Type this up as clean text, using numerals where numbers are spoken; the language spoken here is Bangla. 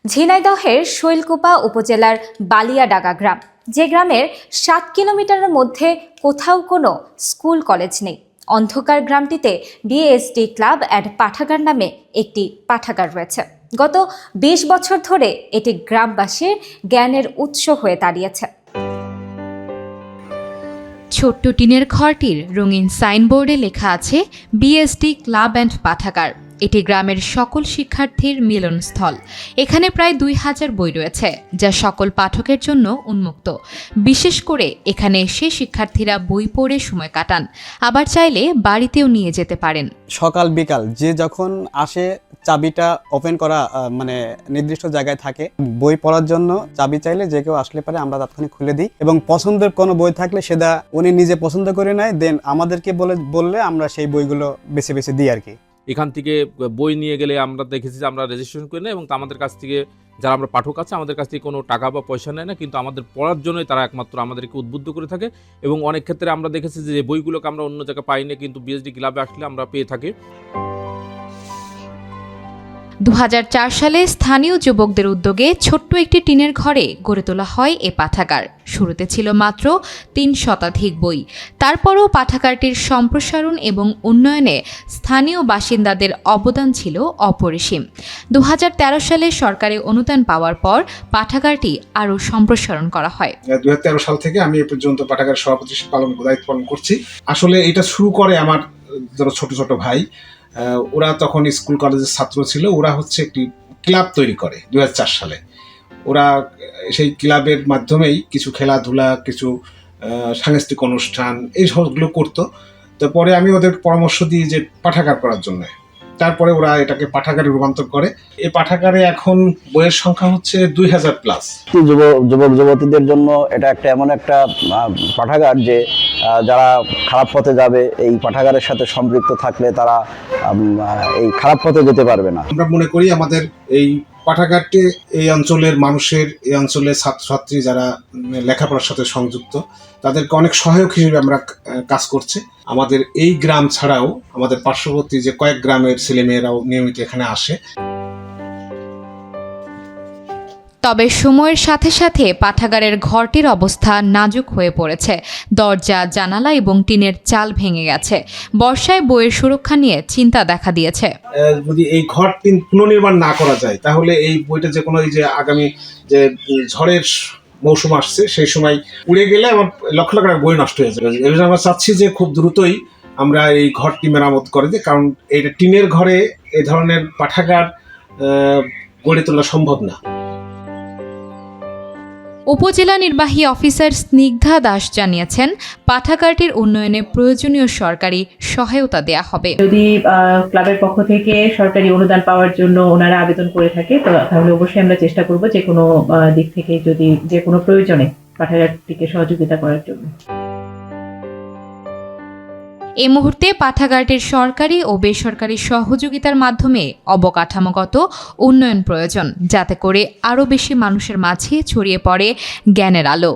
ঝিনাইদহের শৈলকুপা উপজেলার বালিয়াডাঙ্গা গ্রাম, যে গ্রামের ৭ কিলোমিটারের মধ্যে কোথাও কোনো স্কুল কলেজ নেই। অন্ধকার গ্রামটিতে বিএসডি ক্লাব অ্যান্ড পাঠাগার নামে একটি পাঠাগার রয়েছে। গত ২০ বছর ধরে এটি গ্রামবাসীর জ্ঞানের উৎস হয়ে দাঁড়িয়েছে। ছোট্ট টিনের ঘরটির রঙিন সাইনবোর্ডে লেখা আছে বিএসডি ক্লাব অ্যান্ড পাঠাগার। এটি গ্রামের সকল শিক্ষার্থীর মিলনস্থল। এখানে প্রায় ২,০০০ বই রয়েছে, যা সকল পাঠকের জন্য উন্মুক্ত। বিশেষ করে এখানে এসে শিক্ষার্থীরা বই পড়ে সময় কাটান, আবার চাইলে বাড়িতেও নিয়ে যেতে পারেন। সকাল বিকাল যে যখন আসে চাবিটা ওপেন করা নির্দিষ্ট জায়গায় থাকে। বই পড়ার জন্য চাবি চাইলে যে কেউ আসলে পারে, আমরা তাৎক্ষণিক খুলে দিই এবং পছন্দের কোনো বই থাকলে সেটা উনি নিজে পছন্দ করে নেয়, দেন আমাদেরকে বললে আমরা সেই বইগুলো বেছে বেছে দিই আর কি। এখান থেকে বই নিয়ে গেলে আমরা দেখেছি যে আমরা রেজিস্ট্রেশন করে নেই এবং আমাদের কাছ থেকে যারা আমরা পাঠক আছে আমাদের কাছ থেকে কোনো টাকা বা পয়সা নেয় না, কিন্তু আমাদের পড়ার জন্যই তারা একমাত্র আমাদেরকে উদ্বুদ্ধ করে থাকে। এবং অনেক ক্ষেত্রে আমরা দেখেছি যে বইগুলোকে আমরা অন্য জায়গায় পাই না, কিন্তু বিএসডি ক্লাবে আসলে আমরা পেয়ে থাকি। ২০০৪ সালে স্থানীয় যুবকদের উদ্যোগে ছোট্ট একটি টিনের ঘরে গড়ে তোলা হয় এ পাঠাগার। শুরুতে ছিল মাত্র ৩ শতাধিক বই। তারপরও পাঠাগারটির সম্প্রসারণ এবং উন্নয়নে স্থানীয় বাসিন্দাদের অবদান ছিল অপরিসীম। ২০১৩ সালে সরকারি অনুদান পাওয়ার পর পাঠাগারটি আরও সম্প্রসারণ করা হয়। ২০১৩ সাল থেকে আমি এ পর্যন্ত পাঠাগার সভাপতি দায়িত্ব পালন করছি। আসলে এটা শুরু করে আমার যারা ছোট ছোট ভাই, ওরা তখন স্কুল কলেজের ছাত্র ছিল। ওরা একটি ক্লাব তৈরি করে ২০০৪ সালে। ওরা সেই ক্লাবের মাধ্যমেই কিছু খেলাধুলা, কিছু সাংস্কৃতিক অনুষ্ঠান এই সবগুলো করতো। তো পরে আমি ওদের পরামর্শ দিই যে পাঠাগার করার জন্য। তারপরে ওরা এটাকে পাঠাগারে রূপান্তর করে। এই পাঠাগারে এখন বইয়ের সংখ্যা ২,০০০+। যুবক যুবতীদের জন্য এটা এমন একটা পাঠাগার যে যারা খারাপ পথে যাবে, এই পাঠাগারের সাথে সম্পৃক্ত থাকলে তারা এই খারাপ পথে যেতে পারবে না। আমরা মনে করি আমাদের এই পাঠাগারটি এই অঞ্চলের মানুষের, এই অঞ্চলের ছাত্রছাত্রী যারা লেখাপড়ার সাথে সংযুক্ত, তাদেরকে অনেক সহায়ক হিসেবে আমরা কাজ করছি। আমাদের এই গ্রাম ছাড়াও আমাদের পার্শ্ববর্তী যে কয়েক গ্রামের ছেলেমেয়েরাও নিয়মিত এখানে আসে। তবে সময়ের সাথে সাথে পাঠাগারের ঘরটির অবস্থা নাজুক হয়ে পড়েছে। দরজা, জানালা এবং টিনের চাল ভেঙে গেছে। বর্ষায় বইয়ের সুরক্ষা নিয়ে চিন্তা দেখা দিয়েছে। যদি এই ঘরটি পুনর্নির্মাণ না করা যায়, তাহলে এই বইটা যে কোনো আগামী যে ঝড়ের মৌসুম আসছে সেই সময় উড়ে গেলে আমার লক্ষ লক্ষ টাকা বই নষ্ট হয়ে যাবে। এই জন্য আমরা চাচ্ছি যে খুব দ্রুতই আমরা এই ঘরটি মেরামত করে দিই, কারণ এটা টিনের ঘরে এই ধরনের পাঠাগার গড়ে তোলা সম্ভব না। উপজেলা নির্বাহী অফিসার স্নিগ্ধা দাস জানিয়েছেন, পাঠাগারটির উন্নয়নে প্রয়োজনীয় সরকারি সহায়তা দেয়া হবে। যদি ক্লাবের পক্ষ থেকে সরকারি অনুদান পাওয়ার জন্য ওনারা আবেদন করে থাকে, তাহলে অবশ্যই আমরা চেষ্টা করব যে কোনো দিক থেকে যদি যে কোনো প্রয়োজনে পাঠাগারটিকে সহযোগিতা করার জন্য। এই মুহূর্তে পাঠাগারটির সরকারি ও বেসরকারি সহযোগিতার মাধ্যমে অবকাঠামোগত উন্নয়ন প্রয়োজন, যাতে করে আরও বেশি মানুষের মাঝে ছড়িয়ে পড়ে জ্ঞানের আলো।